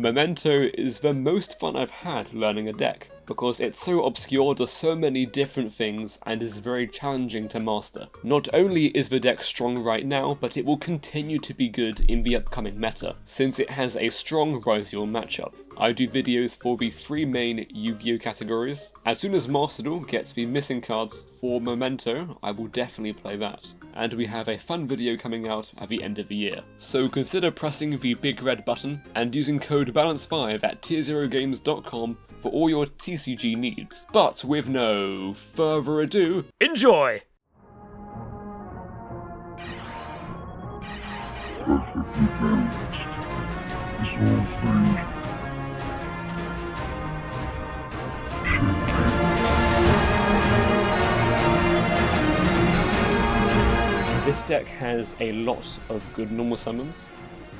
Memento is the most fun I've had learning a deck, because it's so obscure, does so many different things, and is very challenging to master. Not only is the deck strong right now, but it will continue to be good in the upcoming meta, since it has a strong Ryziel matchup. I do videos for the 3 main Yu-Gi-Oh categories. As soon as Master Duel gets the missing cards for Memento, I will definitely play that. And we have a fun video coming out at the end of the year. So consider pressing the big red button and using code BALANCE5 at tier0games.com for all your TCG needs. But with no further ado, enjoy! Perfectly balanced is all things should be. This deck has a lot of good normal summons.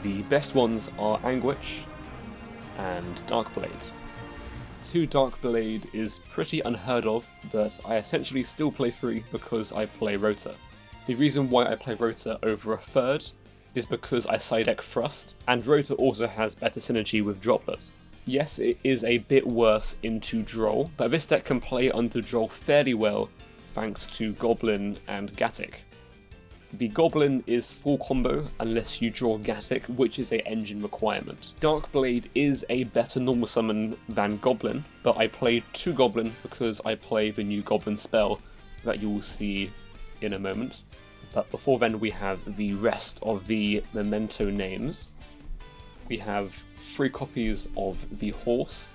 The best ones are Anguish and Darkblade. 2 Darkblade is pretty unheard of, but I essentially still play 3 because I play Rota. The reason why I play Rota over a 3rd is because I side deck Thrust, and Rota also has better synergy with Droplet. Yes, it is a bit worse into Droll, but this deck can play under Droll fairly well thanks to Goblin and Gatic. The Goblin is full combo unless you draw Gatic, which is an engine requirement. Darkblade is a better normal summon than Goblin, but I played 2 Goblin because I play the new Goblin spell that you will see in a moment. But before then we have the rest of the Memento names. We have 3 copies of the Horse.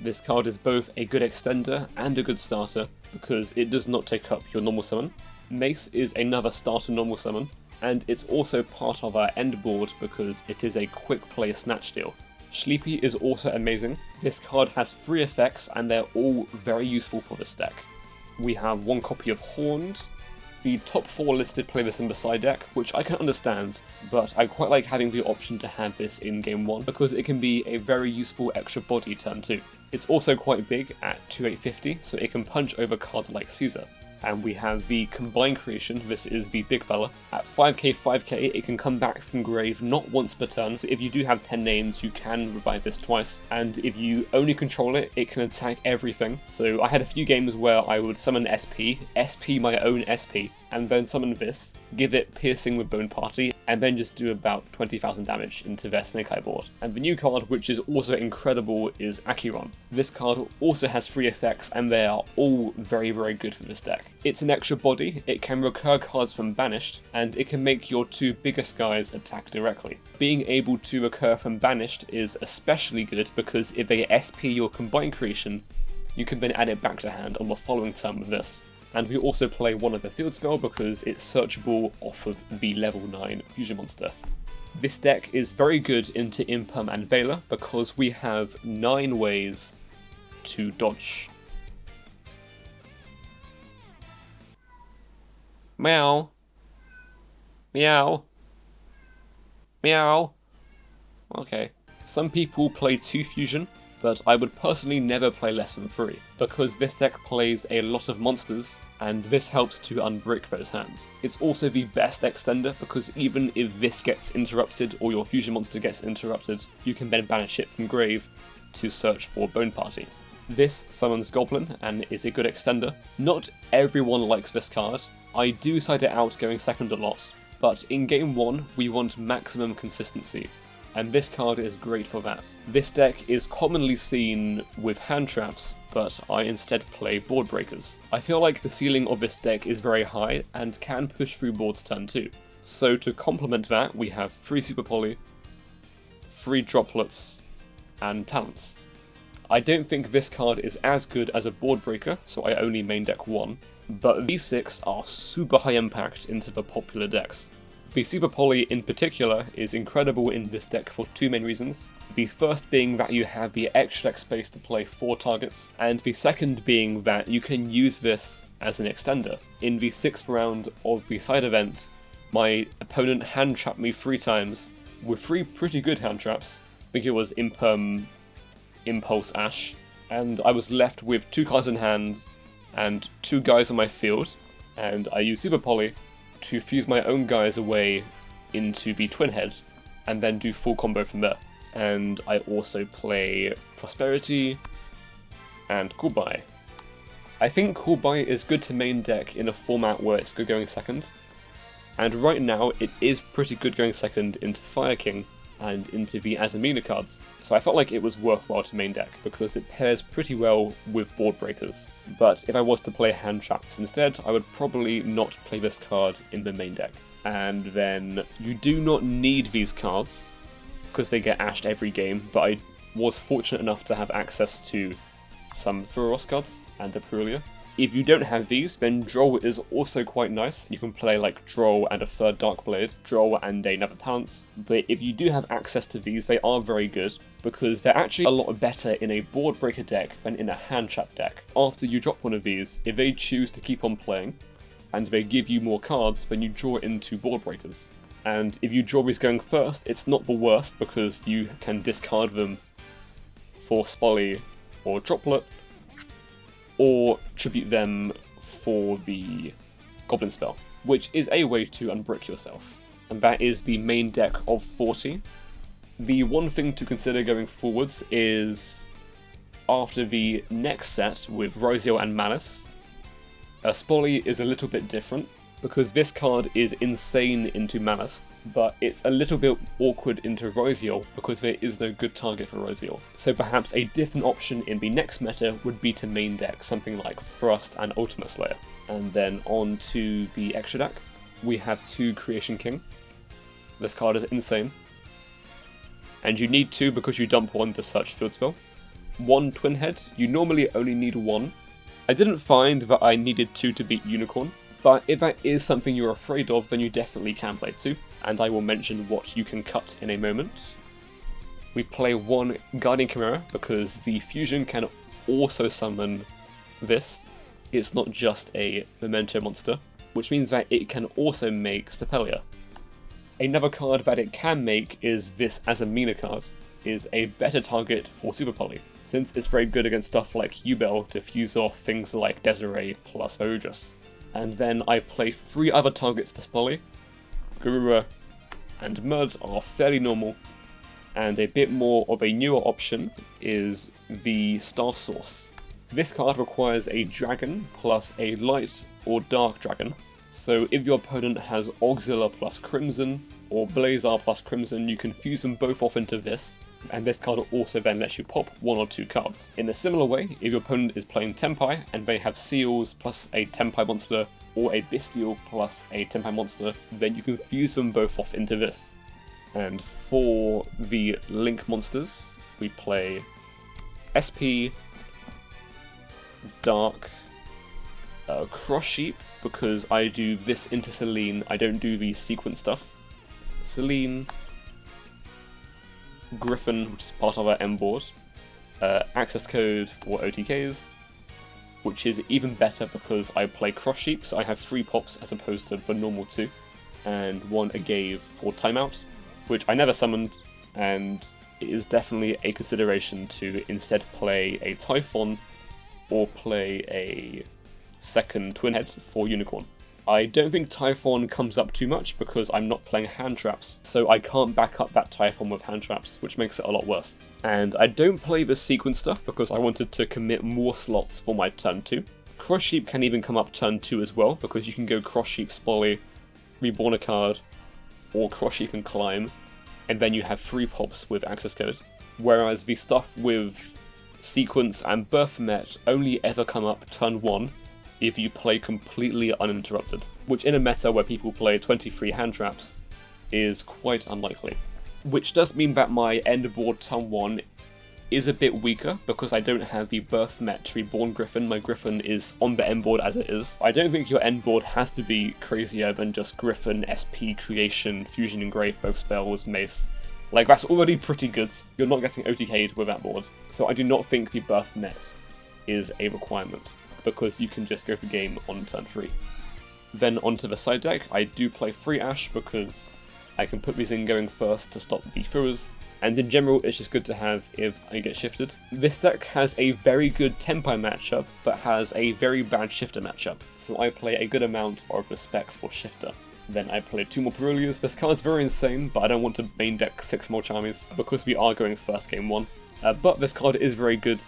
This card is both a good extender and a good starter because it does not take up your normal summon. Mace is another starter normal summon, and it's also part of our end board because it is a quick play snatch steal. Sleepy is also amazing. This card has 3 effects and they're all very useful for this deck. We have 1 copy of Horned. The top 4 listed play this in the side deck, which I can understand, but I quite like having the option to have this in game 1 because it can be a very useful extra body turn 2. It's also quite big at 2850, so it can punch over cards like Caesar. And we have the Combined Creation, this is the big fella. At 5k, it can come back from grave not once per turn, so if you do have 10 names, you can revive this twice. And if you only control it, it can attack everything. So I had a few games where I would summon SP my own SP, and then summon this, give it Piercing with Bone Party, and then just do about 20,000 damage into their Snake Eye board. And the new card, which is also incredible, is Acheron. This card also has 3 effects, and they are all very, very good for this deck. It's an extra body, it can recur cards from Banished, and it can make your 2 biggest guys attack directly. Being able to recur from Banished is especially good because if they SP your Combined Creation, you can then add it back to hand on the following turn with this. And we also play 1 of the field spell because it's searchable off of the level 9 fusion monster. This deck is very good into Imperm and Veiler because we have 9 ways to dodge. Meow. Meow. Meow. Okay. Some people play 2 fusion, but I would personally never play less than 3, because this deck plays a lot of monsters, and this helps to unbrick those hands. It's also the best extender, because even if this gets interrupted, or your fusion monster gets interrupted, you can then banish it from grave to search for Bone Party. This summons Goblin, and is a good extender. Not everyone likes this card. I do side it out going second a lot, but in game 1 we want maximum consistency, and this card is great for that. This deck is commonly seen with hand traps, but I instead play board breakers. I feel like the ceiling of this deck is very high and can push through boards turn 2. So to complement that, we have 3 Super Poly, 3 Droplets, and Talents. I don't think this card is as good as a board breaker, so I only main deck 1, but these 6 are super high impact into the popular decks. The Super Poly in particular is incredible in this deck for 2 main reasons. The first being that you have the extra deck space to play 4 targets, and the second being that you can use this as an extender. In the 6th round of the side event, my opponent hand trapped me 3 times, with 3 pretty good hand traps. I think it was Imperm, Impulse, Ash, and I was left with 2 cards in hand and 2 guys on my field, and I used Super Poly to fuse my own guys away into the Twin Head, and then do full combo from there. and I also play Prosperity and Coolbuy. I think Coolbuy is good to main deck in a format where it's good going second, and right now it is pretty good going second into Fire King and into the Azamina cards, so I felt like it was worthwhile to main deck because it pairs pretty well with board breakers. But if I was to play hand traps instead, I would probably not play this card in the main deck. And then you do not need these cards because they get ashed every game, but I was fortunate enough to have access to some Furos cards and Aprilia. If you don't have these, then Droll is also quite nice. You can play like Droll and a third Darkblade, Droll and another Talents. But if you do have access to these, they are very good because they're actually a lot better in a board breaker deck than in a hand trap deck. After you drop one of these, if they choose to keep on playing and they give you more cards, then you draw into board breakers. And if you draw these going first, it's not the worst because you can discard them for Spolly or Droplet, or tribute them for the Goblin spell, which is a way to unbrick yourself. And that is the main deck of 40. The one thing to consider going forwards is, after the next set with Rosiel and Malice, Spolly is a little bit different, because this card is insane into Malice, but it's a little bit awkward into Rosiel because there is no good target for Rosiel. So perhaps a different option in the next meta would be to main deck something like Thrust and Ultimate Slayer. And then on to the extra deck, we have 2 Creation King. This card is insane. And you need 2 because you dump 1 to search field spell. 1 Twin Head, you normally only need 1. I didn't find that I needed 2 to beat Unicorn, but if that is something you're afraid of, then you definitely can play 2, and I will mention what you can cut in a moment. We play 1 Guardian Chimera because the fusion can also summon this. It's not just a Memento monster, which means that it can also make Stapelia. Another card that it can make is this Azamina card, is a better target for Super Poly, since it's very good against stuff like Ubel to fuse off things like Desiree plus Verudus. And then I play 3 other targets for Spolly. Garura and Mud are fairly normal, and a bit more of a newer option is the Star Source. This card requires a dragon plus a light or dark dragon, so if your opponent has Auxilla plus Crimson or Blazar plus Crimson, you can fuse them both off into this, and this card also then lets you pop 1 or 2 cards. In a similar way, if your opponent is playing Tempai and they have Seals plus a Tempai monster or a Bestial plus a Tempai monster, then you can fuse them both off into this. And for the Link monsters, we play SP, Dark, Cross Sheep, because I do this into Selene, I don't do the sequence stuff. Selene, Griffin, which is part of our M board, access code for OTKs, which is even better because I play Cross Sheep, so I have 3 pops as opposed to the normal 2, and 1 Agave for timeout, which I never summoned, and it is definitely a consideration to instead play a Typhon or play a second Twin Head for Unicorn. I don't think Typhon comes up too much because I'm not playing hand traps, so I can't back up that Typhon with hand traps, which makes it a lot worse. And I don't play the sequence stuff because I wanted to commit more slots for my turn 2. Cross Sheep can even come up turn 2 as well, because you can go Cross Sheep Spolly, reborn a card, or Cross Sheep and Climb, and then you have 3 pops with access code. Whereas the stuff with sequence and Birth Met only ever come up turn 1, if you play completely uninterrupted, which in a meta where people play 23 hand traps is quite unlikely. Which does mean that my end board turn 1 is a bit weaker because I don't have the Birth Met Reborn Griffin. My Griffin is on the end board as it is. I don't think your end board has to be crazier than just Griffin, SP, Creation, Fusion Engrave, both spells, Mace. Like, that's already pretty good. You're not getting OTK'd with that board. So I do not think the Birth Met is a requirement, because you can just go for game on turn 3. Then onto the side deck, I do play 3 Ash because I can put these in going first to stop the throwers, and in general it's just good to have if I get shifted. This deck has a very good Tempai matchup, but has a very bad Shifter matchup, so I play a good amount of respect for Shifter. Then I play 2 more Perulias. This card's very insane, but I don't want to main deck 6 more Charmies because we are going first game 1. But this card is very good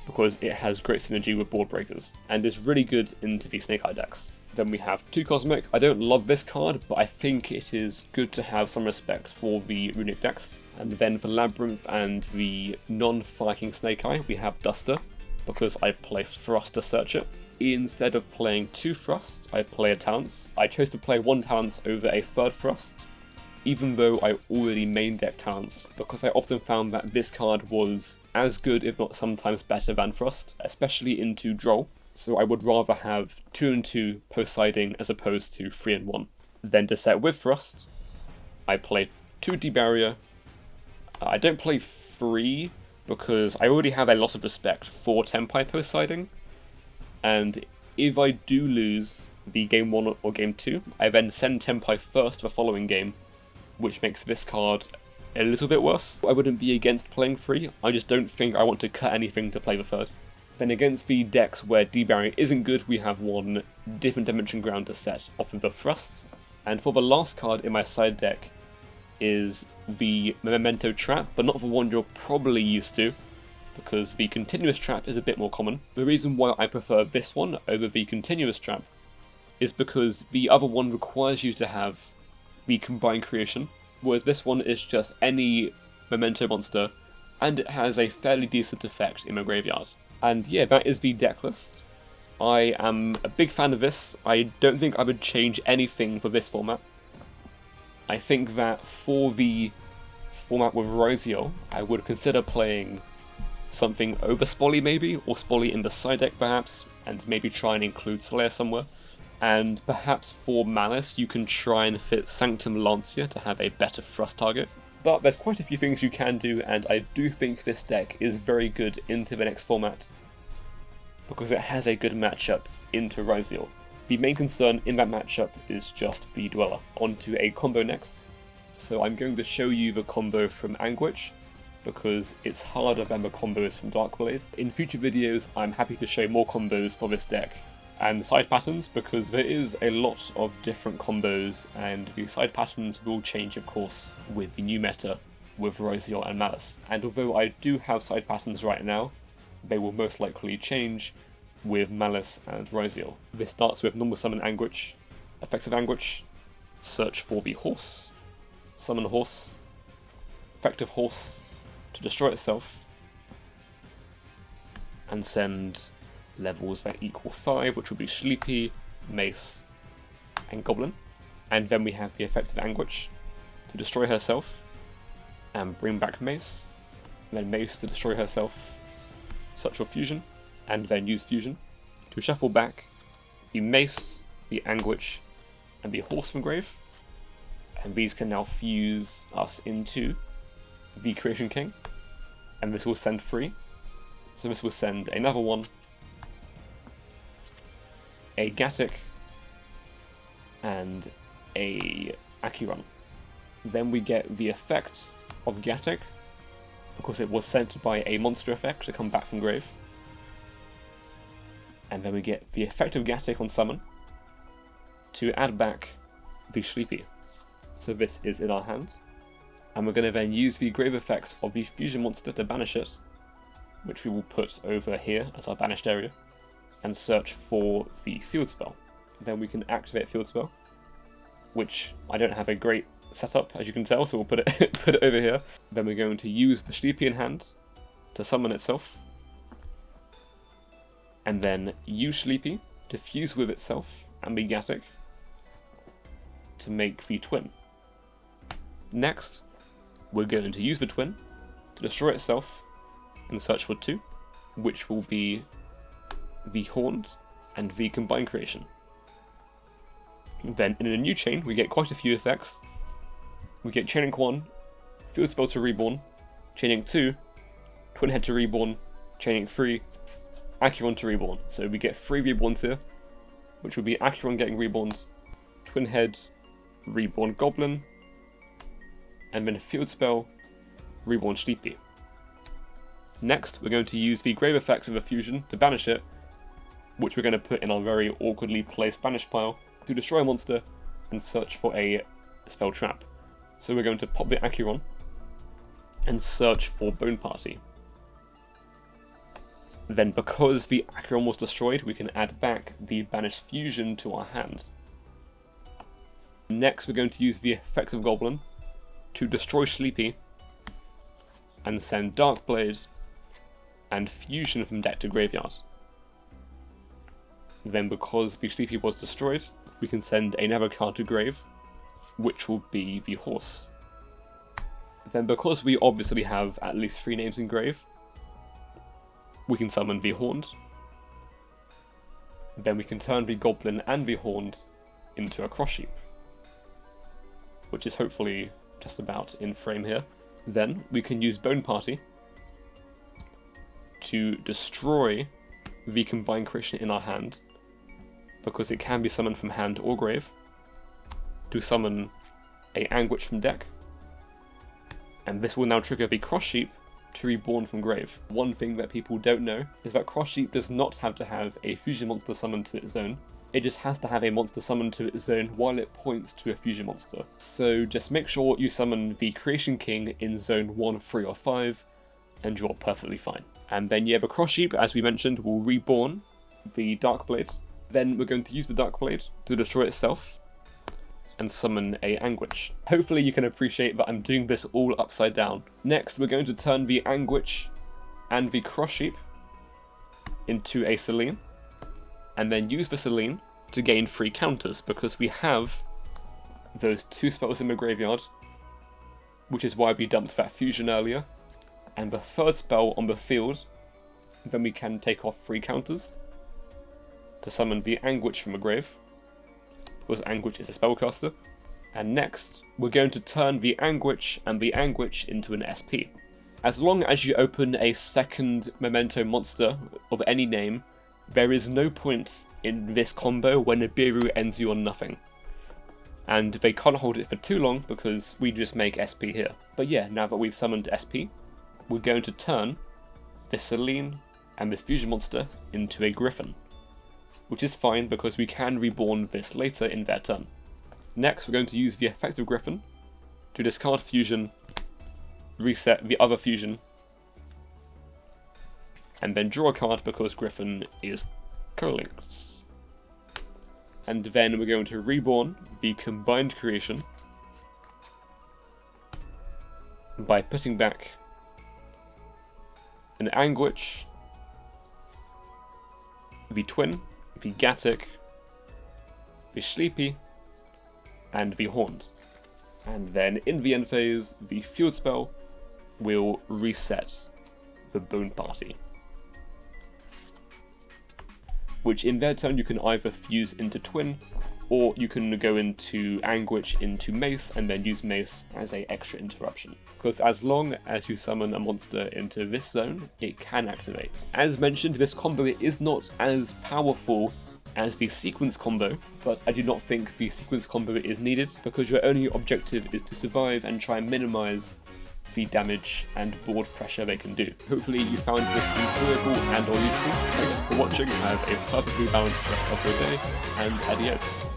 because it has great synergy with board breakers and is really good into the Snake Eye decks. Then we have 2 Cosmic. I don't love this card, but I think it is good to have some respect for the Runic decks. And then for Labyrinth and the non-Fire King Snake Eye, we have Duster, because I play Thrust to search it. Instead of playing 2 Thrust, I play a Talents. I chose to play 1 Talents over a 3rd Thrust, even though I already main deck Talents, because I often found that this card was as good, if not sometimes better than Thrust, especially into Droll. So I would rather have 2 and 2 post-siding as opposed to 3 and 1. Then to set with Thrust, I play 2 D-Barrier. I don't play 3 because I already have a lot of respect for Tenpai post-siding. And if I do lose the game 1 or game 2, I then send Tenpai first the following game, which makes this card a little bit worse. I wouldn't be against playing 3, I just don't think I want to cut anything to play the 3rd. Then against the decks where D-Barrier isn't good, we have 1 different dimension ground to set off of the Thrust. And for the last card in my side deck is the Memento Trap, but not the one you're probably used to, because the Continuous Trap is a bit more common. The reason why I prefer this one over the Continuous Trap is because the other one requires you to have the Combined Creation, whereas this one is just any Memento monster, and it has a fairly decent effect in my graveyard. And yeah, that is the deck list. I am a big fan of this. I don't think I would change anything for this format. I think that for the format with Ryziel, I would consider playing something over Spolly maybe, or Spolly in the side deck perhaps, and maybe try and include Slayer somewhere. And perhaps for Malice, you can try and fit Sanctum Lancia to have a better thrust target. But there's quite a few things you can do, and I do think this deck is very good into the next format, because it has a good matchup into Ryziel. The main concern in that matchup is just the Dweller. Onto a combo next. So I'm going to show you the combo from Anguish, because it's harder than the combos from Darkblade. In future videos, I'm happy to show more combos for this deck and side patterns, because there is a lot of different combos, and the side patterns will change, of course, with the new meta with Ryziel and Malice. And although I do have side patterns right now, they will most likely change with Malice and Ryziel. This starts with normal summon Anguish, effective Anguish, search for the horse, summon a horse, effective horse to destroy itself, and send levels that equal 5, which will be Sleepy, Mace, and Goblin. And then we have the effective Anguish to destroy herself, and bring back Mace, and then Mace to destroy herself, search for Fusion, and then use Fusion to shuffle back the Mace, the Anguish, and the Horse from Grave. And these can now fuse us into the Creation King, and this will send 3. So this will send another one, a Gatic, and a Akiran. Then we get the effects of Gatic, because it was sent by a monster effect to come back from grave. And then we get the effect of Gatic on summon to add back the Sleepy. So this is in our hand. And we're going to then use the grave effect of the fusion monster to banish it, which we will put over here as our banished area, and search for the field spell. Then we can activate field spell, which I don't have a great setup, as you can tell, so we'll put it put it over here. Then we're going to use the Sleepy in hand to summon itself, and then use Sleepy to fuse with itself and be Gatic to make the twin. Next, we're going to use the twin to destroy itself and search for 2, which will be the Horned and the Combined Creation. Then in a new chain, we get quite a few effects. We get Chain Link 1, Field Spell to Reborn, Chain Link 2, Twin Head to Reborn, Chain Link 3, Acheron to Reborn. So we get 3 Reborns here, which will be Acheron getting Reborned, Twin Head, Reborn Goblin, and then Field Spell, Reborn Sleepy. Next, we're going to use the grave effects of a fusion to banish it, which we're going to put in our very awkwardly placed banish pile to destroy a monster and search for a spell trap. So we're going to pop the Acheron and search for Bone Party. Then because the Acheron was destroyed, we can add back the Banished Fusion to our hand. Next we're going to use the effects of Goblin to destroy Sleepy and send Darkblade and Fusion from deck to graveyard. Then because the Sleepy was destroyed, we can send another card to grave, which will be the Horse. Then because we obviously have at least 3 names in grave, we can summon the Horned. Then we can turn the Goblin and the Horned into a Cross Sheep, which is hopefully just about in frame here. Then we can use Bone Party to destroy the Combined Creation in our hand, because it can be summoned from hand or grave, to summon a Anguish from deck, and this will now trigger the Cross Sheep to reborn from grave. One thing that people don't know is that Cross Sheep does not have to have a fusion monster summoned to its zone. It just has to have a monster summoned to its zone while it points to a fusion monster. So just make sure you summon the Creation King in zone 1, 3 or 5 and you're perfectly fine. And then the Cross Sheep, as we mentioned, will reborn the Darkblade. Then we're going to use the Darkblade to destroy itself and summon a Anguish. Hopefully you can appreciate that I'm doing this all upside down. Next we're going to turn the Anguish and the Cross Sheep into a Selene, and then use the Selene to gain 3 counters, because we have those 2 spells in the graveyard, which is why we dumped that Fusion earlier, and the 3rd spell on the field, then we can take off 3 counters to summon the Anguish from the grave, because Anguish is a spellcaster. And next, we're going to turn the Anguish and the Anguish into an SP. As long as you open a second Memento monster of any name, there is no point in this combo when Nibiru ends you on nothing. And they can't hold it for too long because we just make SP here. But yeah, now that we've summoned SP, we're going to turn this Selene and this fusion monster into a Griffin, which is fine because we can reborn this later in their turn. Next, we're going to use the effect of Griffin to discard Fusion, reset the other Fusion, and then draw a card because Griffin is co-linked. And then we're going to reborn the Combined Creation by putting back an Anguish, the Twin, the Gatic, the Sleepy, and the Horned. And then in the end phase, the field spell will reset the Bone Party, which in their turn you can either fuse into Twin, or you can go into Anguish into Mace and then use Mace as an extra interruption. Because as long as you summon a monster into this zone, it can activate. As mentioned, this combo is not as powerful as the sequence combo, but I do not think the sequence combo is needed because your only objective is to survive and try and minimize the damage and board pressure they can do. Hopefully you found this enjoyable and or useful. Thank you for watching, have a perfectly balanced rest of your day, and adios.